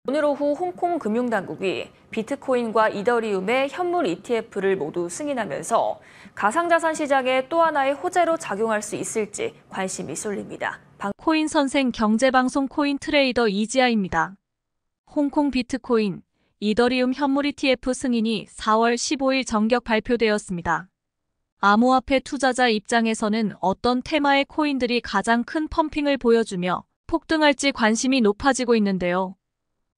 오늘 오후 홍콩 금융당국이 비트코인과 이더리움의 현물 ETF를 모두 승인하면서 가상자산 시장에 또 하나의 호재로 작용할 수 있을지 관심이 쏠립니다. 코인 선생 경제방송 코인 트레이더 이지아입니다. 홍콩 비트코인, 이더리움 현물 ETF 승인이 4월 15일 정격 발표되었습니다. 암호화폐 투자자 입장에서는 어떤 테마의 코인들이 가장 큰 펌핑을 보여주며 폭등할지 관심이 높아지고 있는데요.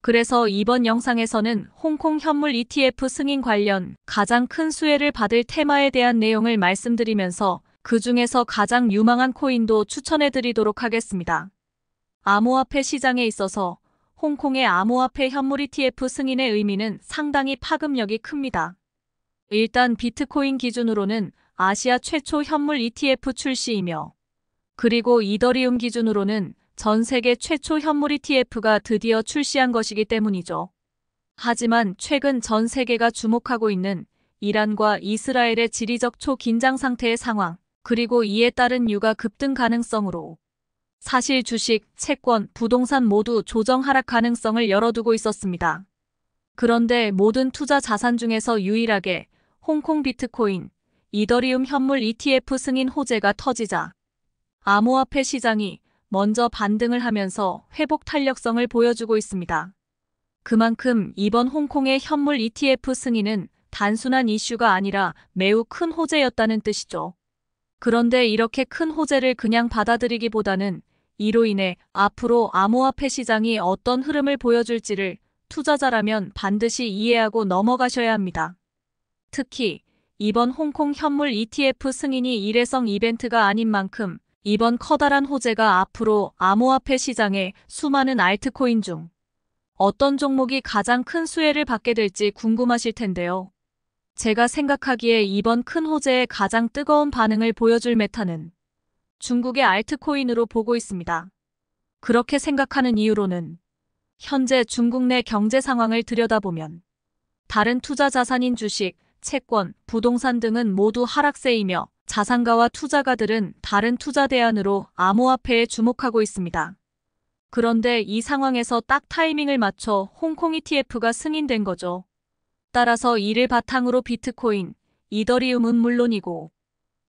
그래서 이번 영상에서는 홍콩 현물 ETF 승인 관련 가장 큰 수혜를 받을 테마에 대한 내용을 말씀드리면서 그 중에서 가장 유망한 코인도 추천해드리도록 하겠습니다. 암호화폐 시장에 있어서 홍콩의 암호화폐 현물 ETF 승인의 의미는 상당히 파급력이 큽니다. 일단 비트코인 기준으로는 아시아 최초 현물 ETF 출시이며, 그리고 이더리움 기준으로는 전 세계 최초 현물 ETF가 드디어 출시한 것이기 때문이죠. 하지만 최근 전 세계가 주목하고 있는 이란과 이스라엘의 지리적 초긴장 상태의 상황, 그리고 이에 따른 유가 급등 가능성으로 사실 주식, 채권, 부동산 모두 조정 하락 가능성을 열어두고 있었습니다. 그런데 모든 투자 자산 중에서 유일하게 홍콩 비트코인, 이더리움 현물 ETF 승인 호재가 터지자 암호화폐 시장이 먼저 반등을 하면서 회복 탄력성을 보여주고 있습니다. 그만큼 이번 홍콩의 현물 ETF 승인은 단순한 이슈가 아니라 매우 큰 호재였다는 뜻이죠. 그런데 이렇게 큰 호재를 그냥 받아들이기보다는 이로 인해 앞으로 암호화폐 시장이 어떤 흐름을 보여줄지를 투자자라면 반드시 이해하고 넘어가셔야 합니다. 특히 이번 홍콩 현물 ETF 승인이 일회성 이벤트가 아닌 만큼 이번 커다란 호재가 앞으로 암호화폐 시장의 수많은 알트코인 중 어떤 종목이 가장 큰 수혜를 받게 될지 궁금하실 텐데요. 제가 생각하기에 이번 큰 호재의 가장 뜨거운 반응을 보여줄 메타는 중국의 알트코인으로 보고 있습니다. 그렇게 생각하는 이유로는 현재 중국 내 경제 상황을 들여다보면 다른 투자 자산인 주식, 채권, 부동산 등은 모두 하락세이며 자산가와 투자가들은 다른 투자 대안으로 암호화폐에 주목하고 있습니다. 그런데 이 상황에서 딱 타이밍을 맞춰 홍콩 ETF가 승인된 거죠. 따라서 이를 바탕으로 비트코인, 이더리움은 물론이고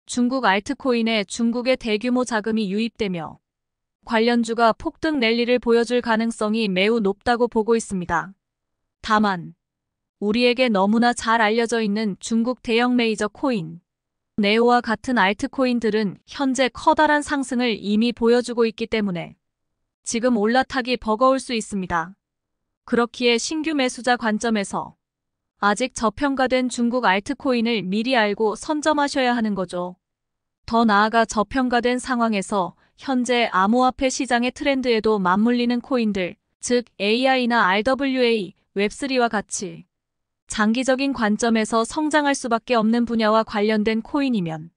중국 알트코인에 중국의 대규모 자금이 유입되며 관련주가 폭등 랠리를 보여줄 가능성이 매우 높다고 보고 있습니다. 다만 우리에게 너무나 잘 알려져 있는 중국 대형 메이저 코인, 네오와 같은 알트코인들은 현재 커다란 상승을 이미 보여주고 있기 때문에 지금 올라타기 버거울 수 있습니다. 그렇기에 신규 매수자 관점에서 아직 저평가된 중국 알트코인을 미리 알고 선점하셔야 하는 거죠. 더 나아가 저평가된 상황에서 현재 암호화폐 시장의 트렌드에도 맞물리는 코인들, 즉 AI나 RWA, 웹3와 같이 장기적인 관점에서 성장할 수밖에 없는 분야와 관련된 코인이면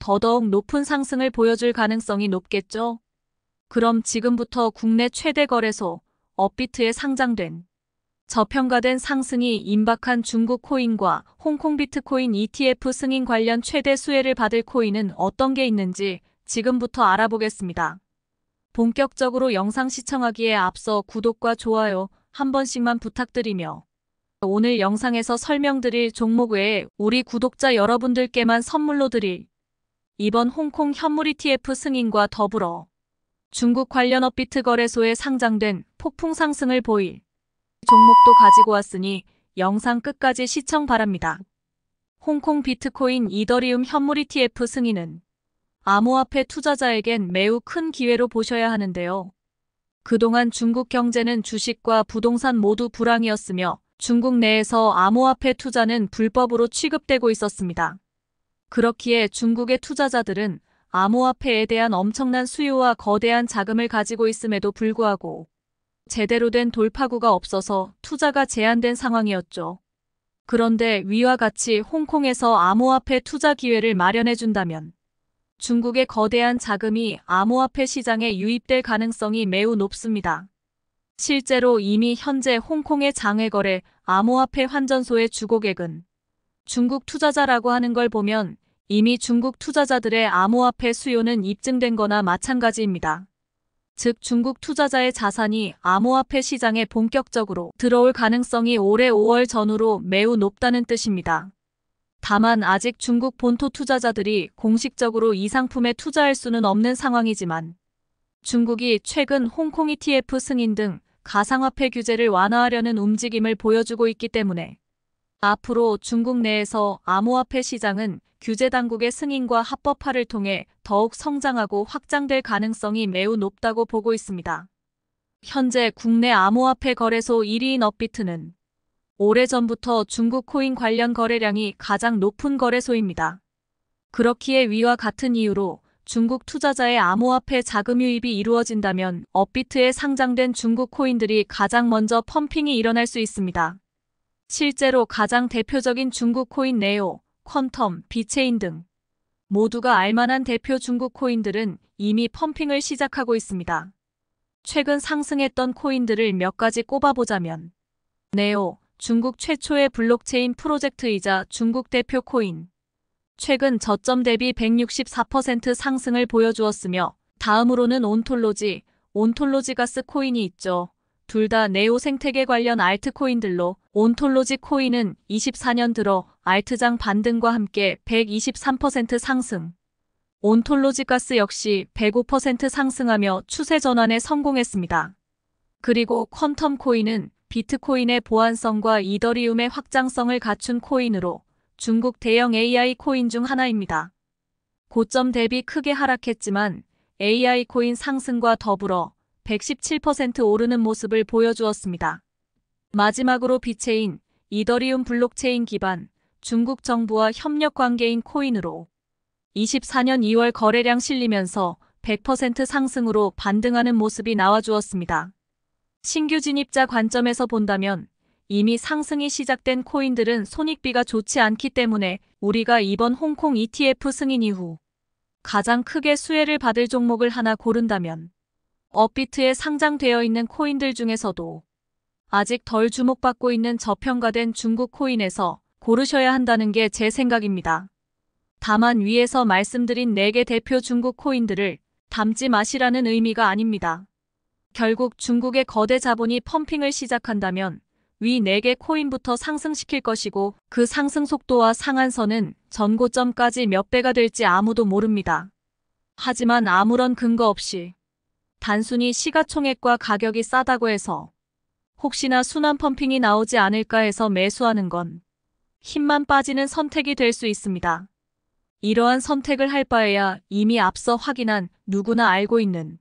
더더욱 높은 상승을 보여줄 가능성이 높겠죠. 그럼 지금부터 국내 최대 거래소 업비트에 상장된 저평가된 상승이 임박한 중국 코인과 홍콩 비트코인 ETF 승인 관련 최대 수혜를 받을 코인은 어떤 게 있는지 지금부터 알아보겠습니다. 본격적으로 영상 시청하기에 앞서 구독과 좋아요 한 번씩만 부탁드리며 오늘 영상에서 설명드릴 종목 외에 우리 구독자 여러분들께만 선물로 드릴 이번 홍콩 현물 ETF 승인과 더불어 중국 관련 업비트 거래소에 상장된 폭풍 상승을 보일 종목도 가지고 왔으니 영상 끝까지 시청 바랍니다. 홍콩 비트코인 이더리움 현물 ETF 승인은 암호화폐 투자자에겐 매우 큰 기회로 보셔야 하는데요. 그동안 중국 경제는 주식과 부동산 모두 불황이었으며 중국 내에서 암호화폐 투자는 불법으로 취급되고 있었습니다. 그렇기에 중국의 투자자들은 암호화폐에 대한 엄청난 수요와 거대한 자금을 가지고 있음에도 불구하고 제대로 된 돌파구가 없어서 투자가 제한된 상황이었죠. 그런데 위와 같이 홍콩에서 암호화폐 투자 기회를 마련해준다면 중국의 거대한 자금이 암호화폐 시장에 유입될 가능성이 매우 높습니다. 실제로 이미 현재 홍콩의 장외거래 암호화폐 환전소의 주고객은 중국 투자자라고 하는 걸 보면 이미 중국 투자자들의 암호화폐 수요는 입증된 거나 마찬가지입니다. 즉 중국 투자자의 자산이 암호화폐 시장에 본격적으로 들어올 가능성이 올해 5월 전후로 매우 높다는 뜻입니다. 다만 아직 중국 본토 투자자들이 공식적으로 이 상품에 투자할 수는 없는 상황이지만 중국이 최근 홍콩 ETF 승인 등 가상화폐 규제를 완화하려는 움직임을 보여주고 있기 때문에 앞으로 중국 내에서 암호화폐 시장은 규제 당국의 승인과 합법화를 통해 더욱 성장하고 확장될 가능성이 매우 높다고 보고 있습니다. 현재 국내 암호화폐 거래소 1위인 업비트는 오래전부터 중국 코인 관련 거래량이 가장 높은 거래소입니다. 그렇기에 위와 같은 이유로 중국 투자자의 암호화폐 자금 유입이 이루어진다면 업비트에 상장된 중국 코인들이 가장 먼저 펌핑이 일어날 수 있습니다. 실제로 가장 대표적인 중국 코인 네오, 퀀텀, 비체인 등 모두가 알만한 대표 중국 코인들은 이미 펌핑을 시작하고 있습니다. 최근 상승했던 코인들을 몇 가지 꼽아보자면 네오, 중국 최초의 블록체인 프로젝트이자 중국 대표 코인. 최근 저점 대비 164% 상승을 보여주었으며 다음으로는 온톨로지 가스 코인이 있죠. 둘 다 네오 생태계 관련 알트코인들로 온톨로지 코인은 24년 들어 알트장 반등과 함께 123% 상승. 온톨로지 가스 역시 105% 상승하며 추세 전환에 성공했습니다. 그리고 퀀텀 코인은 비트코인의 보안성과 이더리움의 확장성을 갖춘 코인으로 중국 대형 AI 코인 중 하나입니다. 고점 대비 크게 하락했지만 AI 코인 상승과 더불어 117% 오르는 모습을 보여주었습니다. 마지막으로 비체인, 이더리움 블록체인 기반, 중국 정부와 협력 관계인 코인으로 24년 2월 거래량 실리면서 100% 상승으로 반등하는 모습이 나와주었습니다. 신규 진입자 관점에서 본다면 이미 상승이 시작된 코인들은 손익비가 좋지 않기 때문에 우리가 이번 홍콩 ETF 승인 이후 가장 크게 수혜를 받을 종목을 하나 고른다면 업비트에 상장되어 있는 코인들 중에서도 아직 덜 주목받고 있는 저평가된 중국 코인에서 고르셔야 한다는 게 제 생각입니다. 다만 위에서 말씀드린 4개 대표 중국 코인들을 담지 마시라는 의미가 아닙니다. 결국 중국의 거대 자본이 펌핑을 시작한다면 위 4개 코인부터 상승시킬 것이고 그 상승 속도와 상한선은 전고점까지 몇 배가 될지 아무도 모릅니다. 하지만 아무런 근거 없이 단순히 시가총액과 가격이 싸다고 해서 혹시나 순환 펌핑이 나오지 않을까 해서 매수하는 건 힘만 빠지는 선택이 될 수 있습니다. 이러한 선택을 할 바에야 이미 앞서 확인한 누구나 알고 있는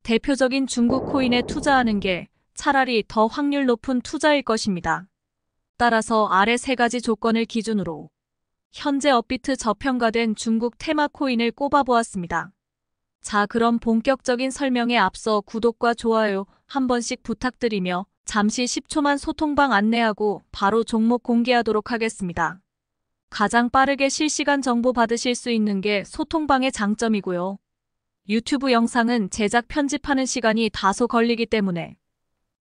대표적인 중국 코인에 투자하는 게 차라리 더 확률 높은 투자일 것입니다. 따라서 아래 3가지 조건을 기준으로 현재 업비트 저평가된 중국 테마 코인을 꼽아보았습니다. 자, 그럼 본격적인 설명에 앞서 구독과 좋아요 한 번씩 부탁드리며 잠시 10초만 소통방 안내하고 바로 종목 공개하도록 하겠습니다. 가장 빠르게 실시간 정보 받으실 수 있는 게 소통방의 장점이고요. 유튜브 영상은 제작 편집하는 시간이 다소 걸리기 때문에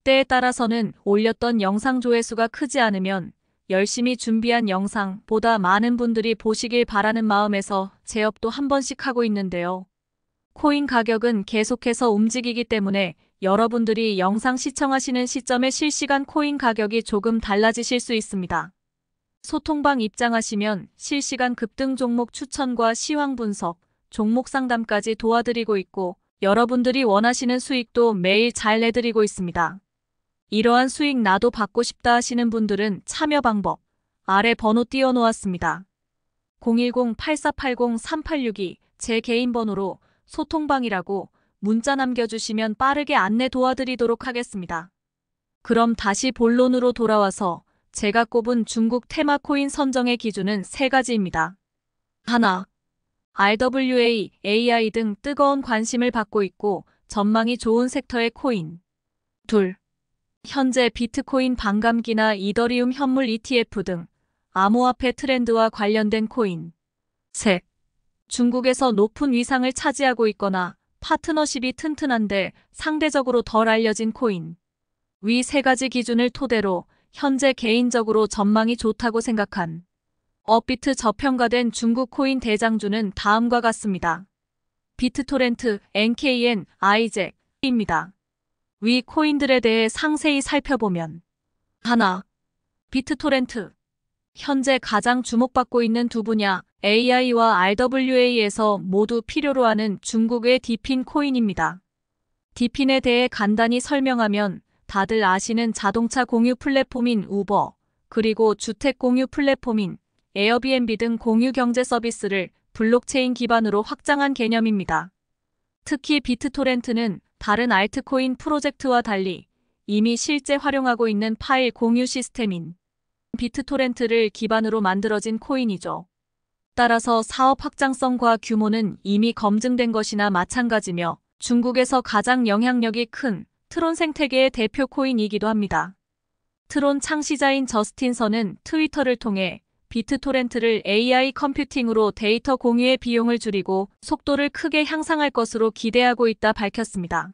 때에 따라서는 올렸던 영상 조회수가 크지 않으면 열심히 준비한 영상보다 많은 분들이 보시길 바라는 마음에서 재업도 한 번씩 하고 있는데요. 코인 가격은 계속해서 움직이기 때문에 여러분들이 영상 시청하시는 시점에 실시간 코인 가격이 조금 달라지실 수 있습니다. 소통방 입장하시면 실시간 급등 종목 추천과 시황 분석, 종목 상담까지 도와드리고 있고 여러분들이 원하시는 수익도 매일 잘 내드리고 있습니다. 이러한 수익 나도 받고 싶다 하시는 분들은 참여 방법 아래 번호 띄워놓았습니다. 010-8480-3862 제 개인 번호로 소통방이라고 문자 남겨주시면 빠르게 안내 도와드리도록 하겠습니다. 그럼 다시 본론으로 돌아와서 제가 꼽은 중국 테마 코인 선정의 기준은 3가지입니다. 하나, RWA, AI 등 뜨거운 관심을 받고 있고 전망이 좋은 섹터의 코인. 둘, 현재 비트코인 반감기나 이더리움 현물 ETF 등 암호화폐 트렌드와 관련된 코인. 셋, 중국에서 높은 위상을 차지하고 있거나 파트너십이 튼튼한데 상대적으로 덜 알려진 코인. 위 3가지 기준을 토대로 현재 개인적으로 전망이 좋다고 생각한 업비트 저평가된 중국 코인 대장주는 다음과 같습니다. 비트토렌트, NKN, 아이잭, 입니다. 위 코인들에 대해 상세히 살펴보면 하나, 비트토렌트. 현재 가장 주목받고 있는 두 분야 AI와 RWA에서 모두 필요로 하는 중국의 디핀 코인입니다. 디핀에 대해 간단히 설명하면 다들 아시는 자동차 공유 플랫폼인 우버, 그리고 주택 공유 플랫폼인 에어비앤비 등 공유 경제 서비스를 블록체인 기반으로 확장한 개념입니다. 특히 비트토렌트는 다른 알트코인 프로젝트와 달리 이미 실제 활용하고 있는 파일 공유 시스템인 비트토렌트를 기반으로 만들어진 코인이죠. 따라서 사업 확장성과 규모는 이미 검증된 것이나 마찬가지며 중국에서 가장 영향력이 큰 트론 생태계의 대표 코인이기도 합니다. 트론 창시자인 저스틴 선은 트위터를 통해 비트토렌트를 AI 컴퓨팅으로 데이터 공유의 비용을 줄이고 속도를 크게 향상할 것으로 기대하고 있다 밝혔습니다.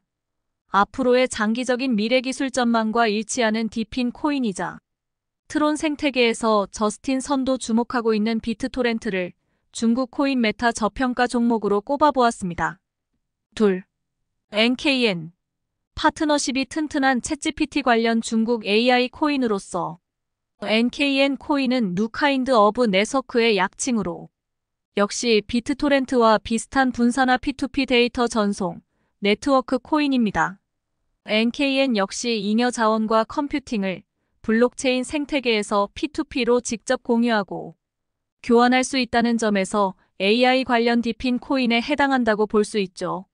앞으로의 장기적인 미래 기술 전망과 일치하는 디핀 코인이자 트론 생태계에서 저스틴 선도 주목하고 있는 비트토렌트를 중국 코인 메타 저평가 종목으로 꼽아보았습니다. 둘, NKN. 파트너십이 튼튼한 챗GPT 관련 중국 AI 코인으로서 NKN 코인은 뉴 카인드 오브 네트워크의 약칭으로 역시 비트토렌트와 비슷한 분산화 P2P 데이터 전송 네트워크 코인입니다. NKN 역시 잉여 자원과 컴퓨팅을 블록체인 생태계에서 P2P로 직접 공유하고 교환할 수 있다는 점에서 AI 관련 디핀 코인에 해당한다고 볼 수 있죠.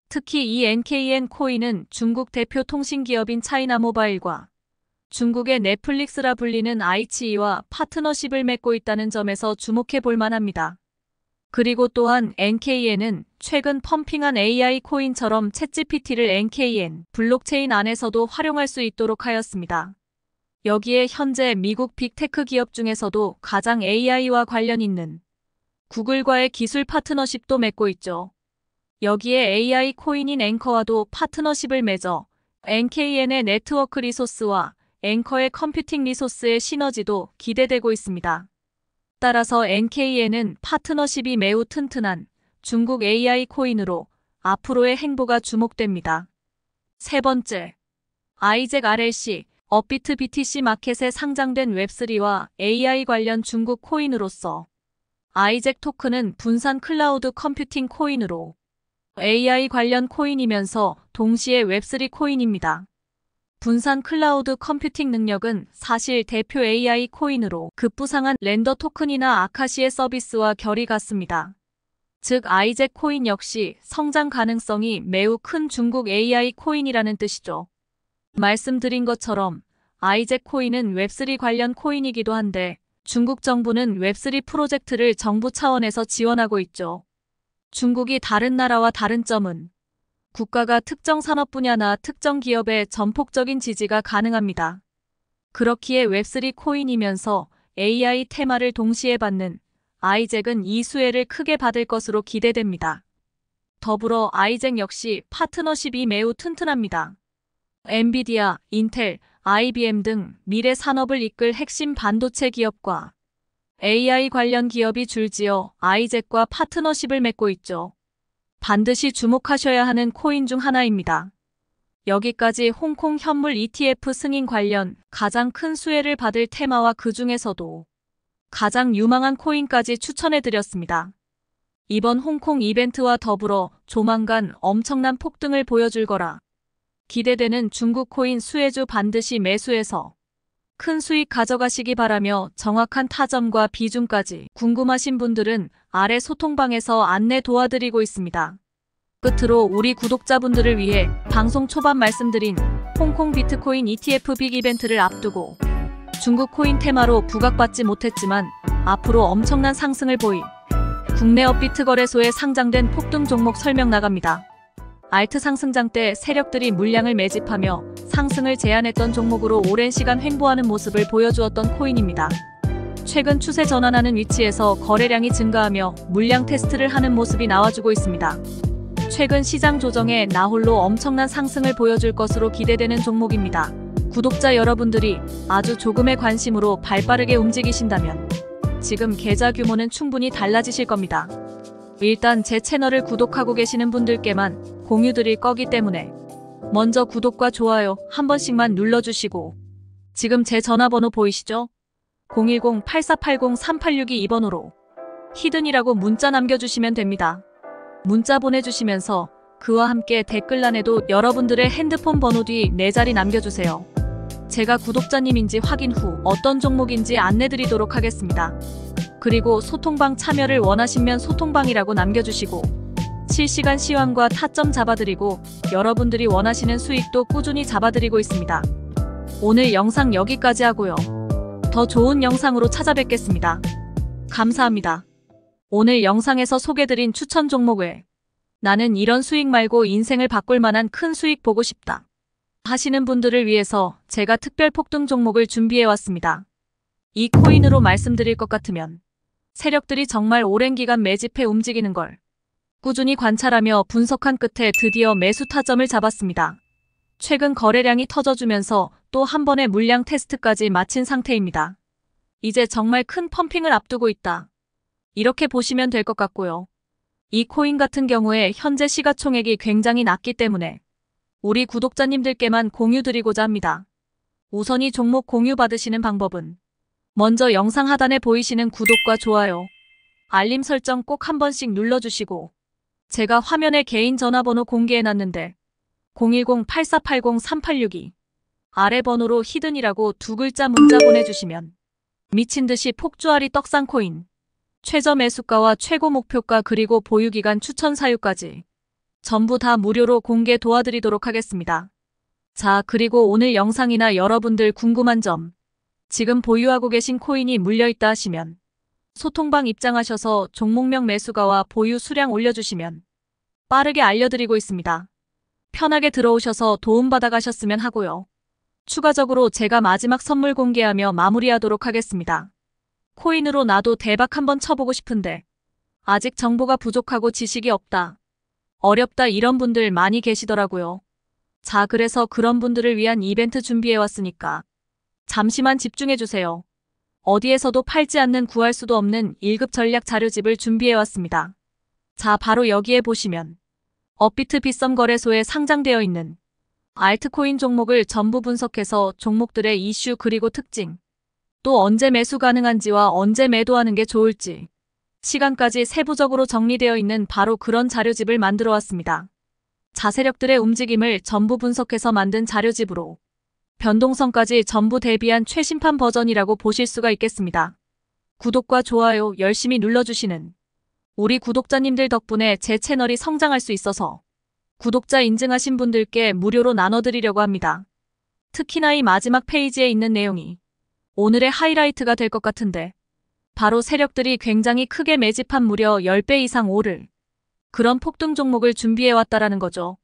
특히 이 NKN 코인은 중국 대표 통신기업인 차이나모바일과 중국의 넷플릭스라 불리는 아이치이와 파트너십을 맺고 있다는 점에서 주목해 볼 만합니다. 그리고 또한 NKN은 최근 펌핑한 AI 코인처럼 챗GPT를 NKN 블록체인 안에서도 활용할 수 있도록 하였습니다. 여기에 현재 미국 빅테크 기업 중에서도 가장 AI와 관련 있는 구글과의 기술 파트너십도 맺고 있죠. 여기에 AI 코인인 앵커와도 파트너십을 맺어 NKN의 네트워크 리소스와 앵커의 컴퓨팅 리소스의 시너지도 기대되고 있습니다. 따라서 NKN은 파트너십이 매우 튼튼한 중국 AI 코인으로 앞으로의 행보가 주목됩니다. 세 번째, 아이잭 RLC, 업비트 BTC 마켓에 상장된 웹3와 AI 관련 중국 코인으로서 아이잭 토큰은 분산 클라우드 컴퓨팅 코인으로 AI 관련 코인이면서 동시에 웹3 코인입니다. 분산 클라우드 컴퓨팅 능력은 사실 대표 AI 코인으로 급부상한 렌더 토큰이나 아카시의 서비스와 결이 같습니다. 즉 아이잭 코인 역시 성장 가능성이 매우 큰 중국 AI 코인이라는 뜻이죠. 말씀드린 것처럼 아이잭 코인은 웹3 관련 코인이기도 한데 중국 정부는 웹3 프로젝트를 정부 차원에서 지원하고 있죠. 중국이 다른 나라와 다른 점은 국가가 특정 산업 분야나 특정 기업에 전폭적인 지지가 가능합니다. 그렇기에 웹3 코인이면서 AI 테마를 동시에 받는 아이잭은 이 수혜를 크게 받을 것으로 기대됩니다. 더불어 아이잭 역시 파트너십이 매우 튼튼합니다. 엔비디아, 인텔, IBM 등 미래 산업을 이끌 핵심 반도체 기업과 AI 관련 기업이 줄지어 아이잭과 파트너십을 맺고 있죠. 반드시 주목하셔야 하는 코인 중 하나입니다. 여기까지 홍콩 현물 ETF 승인 관련 가장 큰 수혜를 받을 테마와 그 중에서도 가장 유망한 코인까지 추천해드렸습니다. 이번 홍콩 이벤트와 더불어 조만간 엄청난 폭등을 보여줄 거라 기대되는 중국 코인 수혜주 반드시 매수해서 큰 수익 가져가시기 바라며 정확한 타점과 비중까지 궁금하신 분들은 아래 소통방에서 안내 도와드리고 있습니다. 끝으로 우리 구독자분들을 위해 방송 초반 말씀드린 홍콩 비트코인 ETF 빅 이벤트를 앞두고 중국 코인 테마로 부각받지 못했지만 앞으로 엄청난 상승을 보일 국내 업비트 거래소에 상장된 폭등 종목 설명 나갑니다. 알트 상승장 때 세력들이 물량을 매집하며 상승을 제한했던 종목으로 오랜 시간 횡보하는 모습을 보여주었던 코인입니다. 최근 추세 전환하는 위치에서 거래량이 증가하며 물량 테스트를 하는 모습이 나와주고 있습니다. 최근 시장 조정에 나홀로 엄청난 상승을 보여줄 것으로 기대되는 종목입니다. 구독자 여러분들이 아주 조금의 관심으로 발빠르게 움직이신다면 지금 계좌 규모는 충분히 달라지실 겁니다. 일단 제 채널을 구독하고 계시는 분들께만 공유 드릴 거기 때문에 먼저 구독과 좋아요 한 번씩만 눌러주시고 지금 제 전화번호 보이시죠? 010-8480-3862 히든이라고 문자 남겨주시면 됩니다. 문자 보내주시면서 그와 함께 댓글란에도 여러분들의 핸드폰 번호 뒤 4자리 남겨주세요. 제가 구독자님인지 확인 후 어떤 종목인지 안내드리도록 하겠습니다. 그리고 소통방 참여를 원하시면 소통방이라고 남겨주시고 실시간 시황과 타점 잡아드리고 여러분들이 원하시는 수익도 꾸준히 잡아드리고 있습니다. 오늘 영상 여기까지 하고요. 더 좋은 영상으로 찾아뵙겠습니다. 감사합니다. 오늘 영상에서 소개드린 추천 종목 외에 나는 이런 수익 말고 인생을 바꿀 만한 큰 수익 보고 싶다 하시는 분들을 위해서 제가 특별 폭등 종목을 준비해왔습니다. 이 코인으로 말씀드릴 것 같으면 세력들이 정말 오랜 기간 매집해 움직이는 걸 꾸준히 관찰하며 분석한 끝에 드디어 매수 타점을 잡았습니다. 최근 거래량이 터져주면서 또 한 번의 물량 테스트까지 마친 상태입니다. 이제 정말 큰 펌핑을 앞두고 있다. 이렇게 보시면 될 것 같고요. 이 코인 같은 경우에 현재 시가총액이 굉장히 낮기 때문에 우리 구독자님들께만 공유드리고자 합니다. 우선 이 종목 공유 받으시는 방법은 먼저 영상 하단에 보이시는 구독과 좋아요, 알림 설정 꼭 한 번씩 눌러주시고 제가 화면에 개인 전화번호 공개해놨는데 010-8480-3862 아래 번호로 히든이라고 2글자 문자 보내주시면 미친듯이 폭주알이 떡상코인 최저 매수가와 최고 목표가 그리고 보유기간 추천 사유까지 전부 다 무료로 공개 도와드리도록 하겠습니다. 자, 그리고 오늘 영상이나 여러분들 궁금한 점 지금 보유하고 계신 코인이 물려있다 하시면 소통방 입장하셔서 종목명 매수가와 보유 수량 올려주시면 빠르게 알려드리고 있습니다. 편하게 들어오셔서 도움받아 가셨으면 하고요. 추가적으로 제가 마지막 선물 공개하며 마무리하도록 하겠습니다. 코인으로 나도 대박 한번 쳐보고 싶은데 아직 정보가 부족하고 지식이 없다, 어렵다 이런 분들 많이 계시더라고요. 자, 그래서 그런 분들을 위한 이벤트 준비해왔으니까 잠시만 집중해주세요. 어디에서도 팔지 않는 구할 수도 없는 1급 전략 자료집을 준비해왔습니다. 자, 바로 여기에 보시면 업비트 빗썸 거래소에 상장되어 있는 알트코인 종목을 전부 분석해서 종목들의 이슈 그리고 특징, 또 언제 매수 가능한지와 언제 매도하는 게 좋을지 시간까지 세부적으로 정리되어 있는 바로 그런 자료집을 만들어 왔습니다. 자세력들의 움직임을 전부 분석해서 만든 자료집으로 변동성까지 전부 대비한 최신판 버전이라고 보실 수가 있겠습니다. 구독과 좋아요 열심히 눌러주시는 우리 구독자님들 덕분에 제 채널이 성장할 수 있어서 구독자 인증하신 분들께 무료로 나눠드리려고 합니다. 특히나 이 마지막 페이지에 있는 내용이 오늘의 하이라이트가 될 것 같은데 바로 세력들이 굉장히 크게 매집한 무려 10배 이상 오를 그런 폭등 종목을 준비해왔다라는 거죠.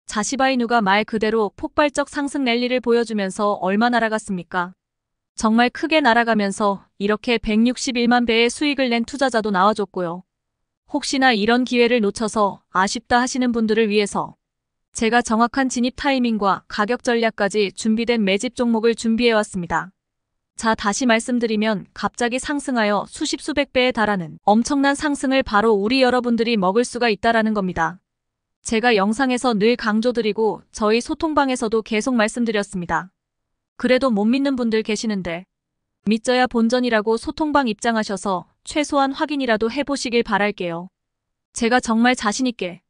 자시바이누가 말 그대로 폭발적 상승 랠리를 보여주면서 얼마 날아갔습니까? 정말 크게 날아가면서 이렇게 161만 배의 수익을 낸 투자자도 나와줬고요. 혹시나 이런 기회를 놓쳐서 아쉽다 하시는 분들을 위해서 제가 정확한 진입 타이밍과 가격 전략까지 준비된 매집 종목을 준비해왔습니다. 자, 다시 말씀드리면 갑자기 상승하여 수십 수백 배에 달하는 엄청난 상승을 바로 우리 여러분들이 먹을 수가 있다라는 겁니다. 제가 영상에서 늘 강조드리고 저희 소통방에서도 계속 말씀드렸습니다. 그래도 못 믿는 분들 계시는데 믿져야 본전이라고 소통방 입장하셔서 최소한 확인이라도 해보시길 바랄게요. 제가 정말 자신있게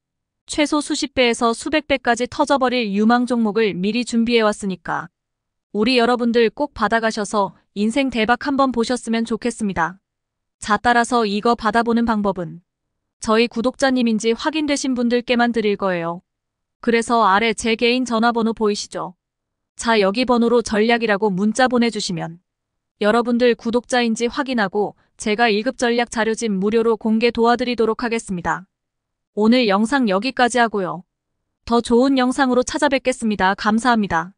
최소 수십 배에서 수백 배까지 터져버릴 유망 종목을 미리 준비해왔으니까 우리 여러분들 꼭 받아가셔서 인생 대박 한번 보셨으면 좋겠습니다. 자, 따라서 이거 받아보는 방법은 저희 구독자님인지 확인되신 분들께만 드릴 거예요. 그래서 아래 제 개인 전화번호 보이시죠? 자, 여기 번호로 전략이라고 문자 보내주시면 여러분들 구독자인지 확인하고 제가 1급 전략 자료집 무료로 공개 도와드리도록 하겠습니다. 오늘 영상 여기까지 하고요. 더 좋은 영상으로 찾아뵙겠습니다. 감사합니다.